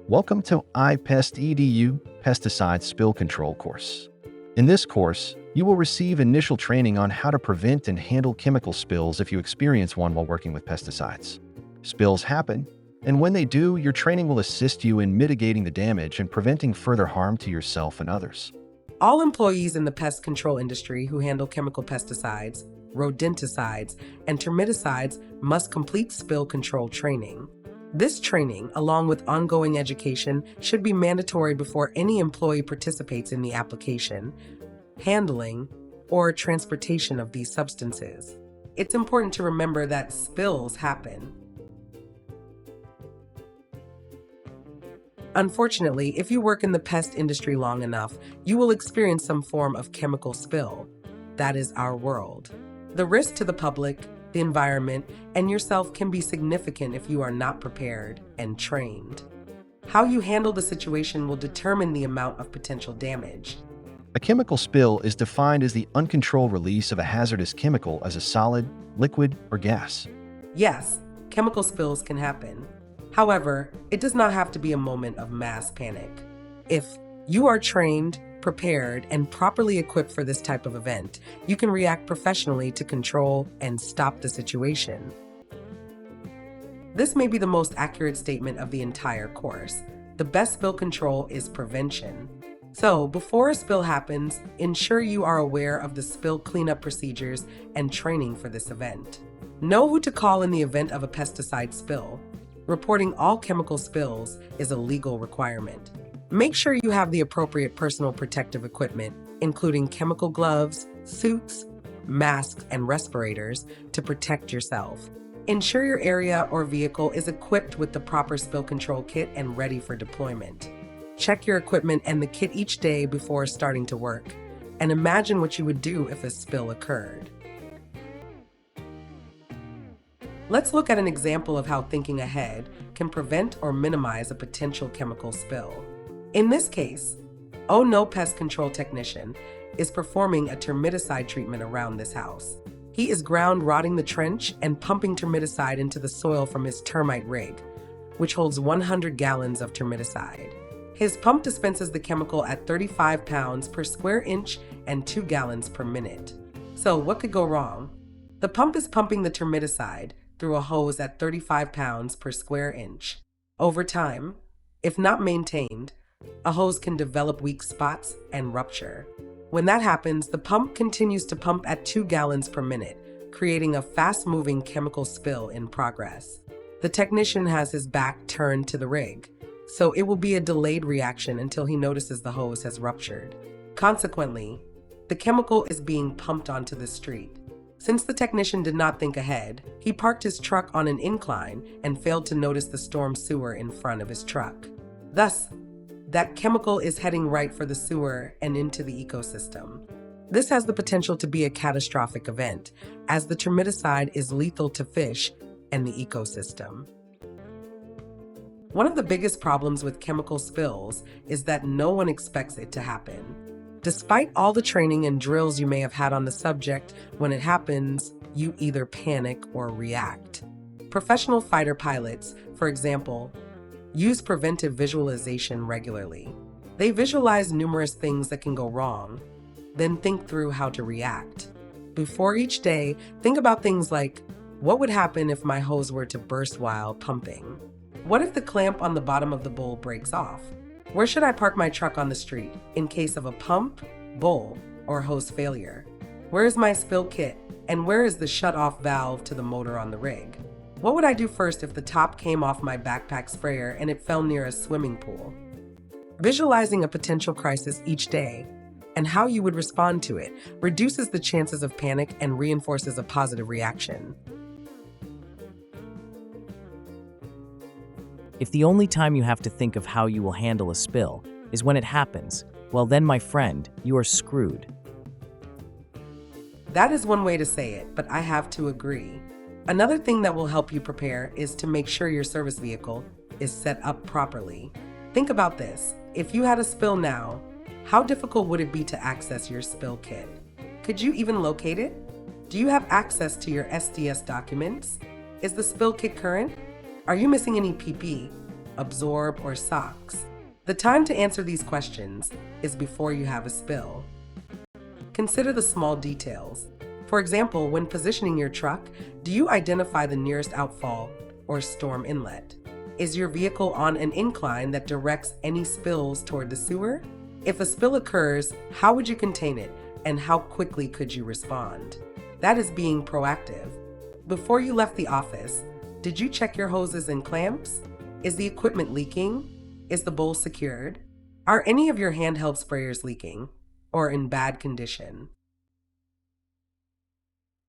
Welcome to iPest Pesticide Spill Control course. In this course, you will receive initial training on how to prevent and handle chemical spills if you experience one while working with pesticides. Spills happen, and when they do, your training will assist you in mitigating the damage and preventing further harm to yourself and others. All employees in the pest control industry who handle chemical pesticides, rodenticides, and termiticides must complete spill control training. This training, along with ongoing education, should be mandatory before any employee participates in the application, handling, or transportation of these substances. It's important to remember that spills happen. Unfortunately, if you work in the pest industry long enough, you will experience some form of chemical spill. That is our world. The risk to the public, the environment, and yourself can be significant if you are not prepared and trained. How you handle the situation will determine the amount of potential damage. A chemical spill is defined as the uncontrolled release of a hazardous chemical as a solid, liquid, or gas. Yes, chemical spills can happen. However, it does not have to be a moment of mass panic. If you are trained, prepared, and properly equipped for this type of event, you can react professionally to control and stop the situation. This may be the most accurate statement of the entire course. The best spill control is prevention. So, before a spill happens, ensure you are aware of the spill cleanup procedures and training for this event. Know who to call in the event of a pesticide spill. Reporting all chemical spills is a legal requirement. Make sure you have the appropriate personal protective equipment, including chemical gloves, suits, masks, and respirators to protect yourself. Ensure your area or vehicle is equipped with the proper spill control kit and ready for deployment. Check your equipment and the kit each day before starting to work, and imagine what you would do if a spill occurred. Let's look at an example of how thinking ahead can prevent or minimize a potential chemical spill. In this case, Oh No Pest Control Technician is performing a termiticide treatment around this house. He is ground rotting the trench and pumping termiticide into the soil from his termite rig, which holds 100 gallons of termiticide. His pump dispenses the chemical at 35 pounds per square inch and 2 gallons per minute. So what could go wrong? The pump is pumping the termiticide through a hose at 35 pounds per square inch. Over time, if not maintained, a hose can develop weak spots and rupture. When that happens, the pump continues to pump at 2 gallons per minute, creating a fast-moving chemical spill in progress. The technician has his back turned to the rig, so it will be a delayed reaction until he notices the hose has ruptured. Consequently, the chemical is being pumped onto the street. Since the technician did not think ahead, he parked his truck on an incline and failed to notice the storm sewer in front of his truck. Thus, that chemical is heading right for the sewer and into the ecosystem. This has the potential to be a catastrophic event, as the termiticide is lethal to fish and the ecosystem. One of the biggest problems with chemical spills is that no one expects it to happen. Despite all the training and drills you may have had on the subject, when it happens, you either panic or react. Professional fighter pilots, for example, use preventive visualization regularly. They visualize numerous things that can go wrong, then think through how to react. Before each day, think about things like, what would happen if my hose were to burst while pumping? What if the clamp on the bottom of the bowl breaks off? Where should I park my truck on the street in case of a pump, bowl, or hose failure? Where is my spill kit, and where is the shut-off valve to the motor on the rig? What would I do first if the top came off my backpack sprayer and it fell near a swimming pool? Visualizing a potential crisis each day and how you would respond to it reduces the chances of panic and reinforces a positive reaction. If the only time you have to think of how you will handle a spill is when it happens, well then, my friend, you are screwed. That is one way to say it, but I have to agree. Another thing that will help you prepare is to make sure your service vehicle is set up properly. Think about this. If you had a spill now, how difficult would it be to access your spill kit? Could you even locate it? Do you have access to your SDS documents? Is the spill kit current? Are you missing any PP? absorb, or socks? The time to answer these questions is before you have a spill. Consider the small details. For example, when positioning your truck, do you identify the nearest outfall or storm inlet? Is your vehicle on an incline that directs any spills toward the sewer? If a spill occurs, how would you contain it, and how quickly could you respond? That is being proactive. Before you left the office, did you check your hoses and clamps? Is the equipment leaking? Is the bowl secured? Are any of your handheld sprayers leaking or in bad condition?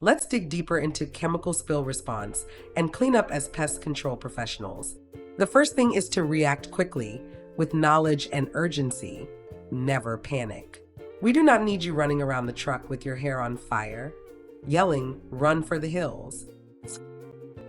Let's dig deeper into chemical spill response and clean up as pest control professionals. The first thing is to react quickly with knowledge and urgency. Never panic. We do not need you running around the truck with your hair on fire, yelling, "Run for the hills."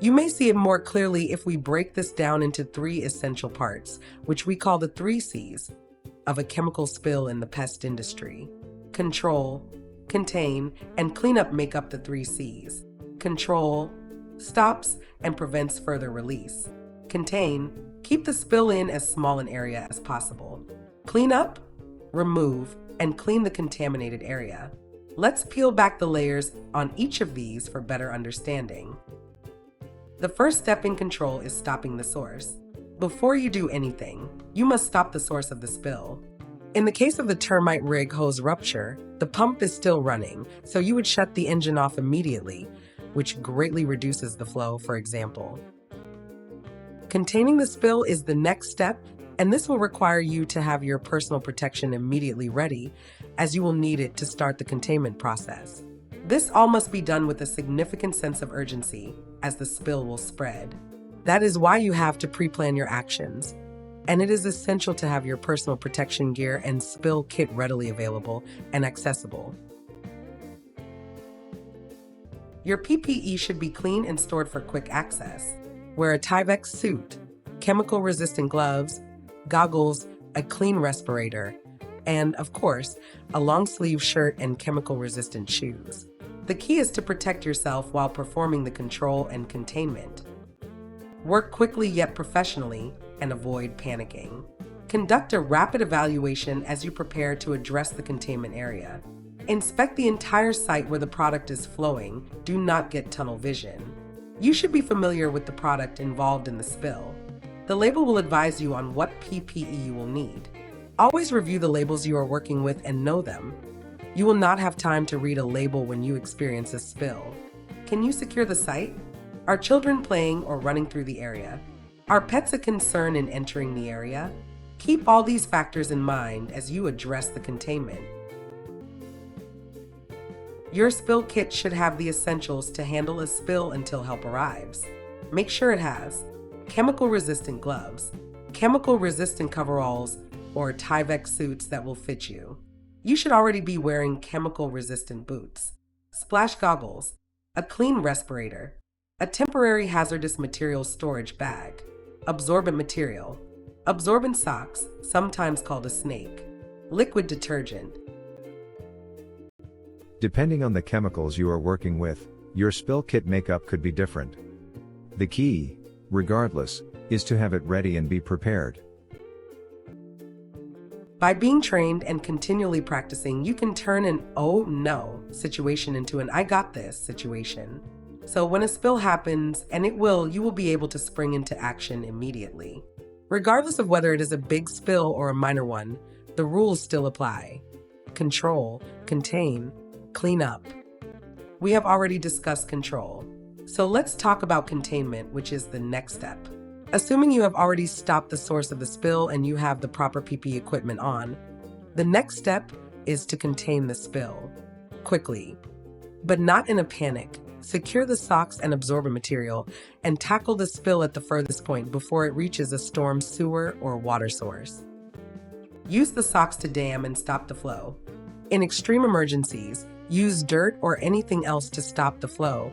You may see it more clearly if we break this down into 3 essential parts, which we call the 3 C's of a chemical spill in the pest industry. Control, contain, and cleanup make up the 3 C's. Control stops and prevents further release. Contain, keep the spill in as small an area as possible. Clean up, remove, and clean the contaminated area. Let's peel back the layers on each of these for better understanding. The first step in control is stopping the source. Before you do anything, you must stop the source of the spill. In the case of the termite rig hose rupture, the pump is still running, so you would shut the engine off immediately, which greatly reduces the flow, for example. Containing the spill is the next step, and this will require you to have your personal protection immediately ready, as you will need it to start the containment process. This all must be done with a significant sense of urgency, as the spill will spread. That is why you have to pre-plan your actions, and it is essential to have your personal protection gear and spill kit readily available and accessible. Your PPE should be clean and stored for quick access. Wear a Tyvek suit, chemical-resistant gloves, goggles, a clean respirator, and, of course, a long-sleeve shirt and chemical-resistant shoes. The key is to protect yourself while performing the control and containment. Work quickly yet professionally and avoid panicking. Conduct a rapid evaluation as you prepare to address the containment area. Inspect the entire site where the product is flowing. Do not get tunnel vision. You should be familiar with the product involved in the spill. The label will advise you on what PPE you will need. Always review the labels you are working with and know them. You will not have time to read a label when you experience a spill. Can you secure the site? Are children playing or running through the area? Are pets a concern in entering the area? Keep all these factors in mind as you address the containment. Your spill kit should have the essentials to handle a spill until help arrives. Make sure it has chemical-resistant gloves, chemical-resistant coveralls, or Tyvek suits that will fit you. You should already be wearing chemical-resistant boots, splash goggles, a clean respirator, a temporary hazardous materials storage bag, absorbent material, absorbent socks, sometimes called a snake, liquid detergent. Depending on the chemicals you are working with, your spill kit makeup could be different. The key, regardless, is to have it ready and be prepared. By being trained and continually practicing, you can turn an "oh no" situation into an "I got this" situation. So when a spill happens, and it will, you will be able to spring into action immediately. Regardless of whether it is a big spill or a minor one, the rules still apply. Control, contain, clean up. We have already discussed control. So let's talk about containment, which is the next step. Assuming you have already stopped the source of the spill and you have the proper PPE equipment on, the next step is to contain the spill. Quickly, but not in a panic. Secure the socks and absorbent material and tackle the spill at the furthest point before it reaches a storm sewer or water source. Use the socks to dam and stop the flow. In extreme emergencies, use dirt or anything else to stop the flow,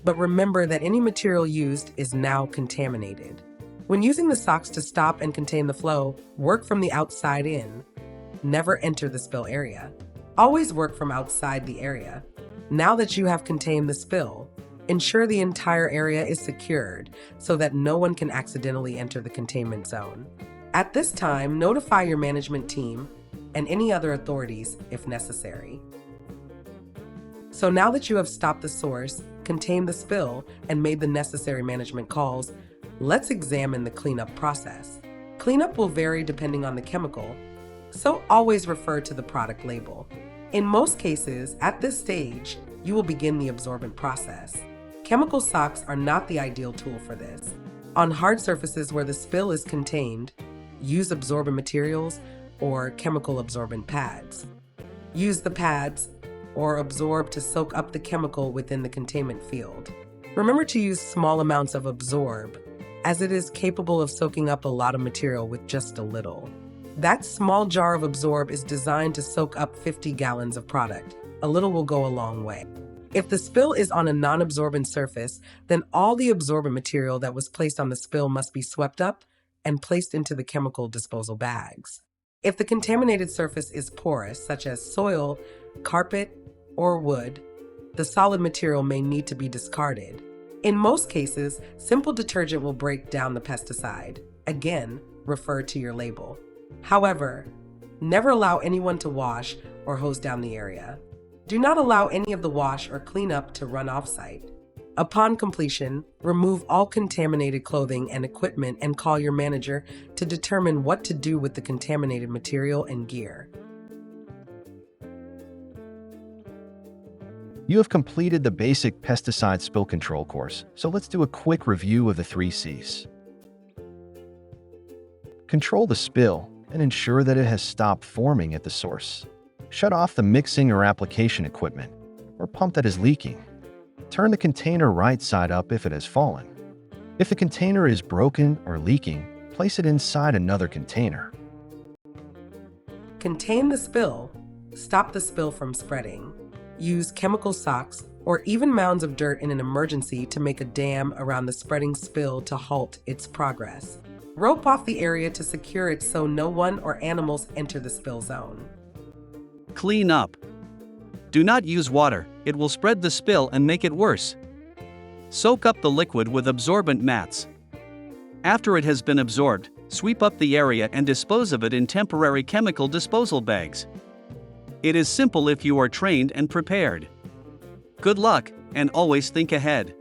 but remember that any material used is now contaminated. When using the socks to stop and contain the flow, work from the outside in. Never enter the spill area. Always work from outside the area. Now that you have contained the spill, Ensure the entire area is secured so that no one can accidentally enter the containment zone. At this time, notify your management team and any other authorities if necessary. So now that you have stopped the source, contained the spill, and made the necessary management calls, let's examine the cleanup process. Cleanup will vary depending on the chemical, so always refer to the product label. In most cases, at this stage, you will begin the absorbent process. Chemical socks are not the ideal tool for this. On hard surfaces where the spill is contained, use absorbent materials or chemical absorbent pads. Use the pads or absorb to soak up the chemical within the containment field. Remember to use small amounts of absorb, as it is capable of soaking up a lot of material with just a little. That small jar of absorb is designed to soak up 50 gallons of product. A little will go a long way. If the spill is on a non-absorbent surface, then all the absorbent material that was placed on the spill must be swept up and placed into the chemical disposal bags. If the contaminated surface is porous, such as soil, carpet, or wood, the solid material may need to be discarded. In most cases, simple detergent will break down the pesticide. Again, refer to your label. However, never allow anyone to wash or hose down the area. Do not allow any of the wash or cleanup to run off-site. Upon completion, remove all contaminated clothing and equipment and call your manager to determine what to do with the contaminated material and gear. You have completed the basic pesticide spill control course, so let's do a quick review of the 3 C's. Control the spill and ensure that it has stopped forming at the source. Shut off the mixing or application equipment, or pump that is leaking. Turn the container right side up if it has fallen. If the container is broken or leaking, place it inside another container. Contain the spill. Stop the spill from spreading. Use chemical socks or even mounds of dirt in an emergency to make a dam around the spreading spill to halt its progress. Rope off the area to secure it so no one or animals enter the spill zone. Clean up. Do not use water, it will spread the spill and make it worse. Soak up the liquid with absorbent mats. After it has been absorbed, sweep up the area and dispose of it in temporary chemical disposal bags. It is simple if you are trained and prepared. Good luck, and always think ahead.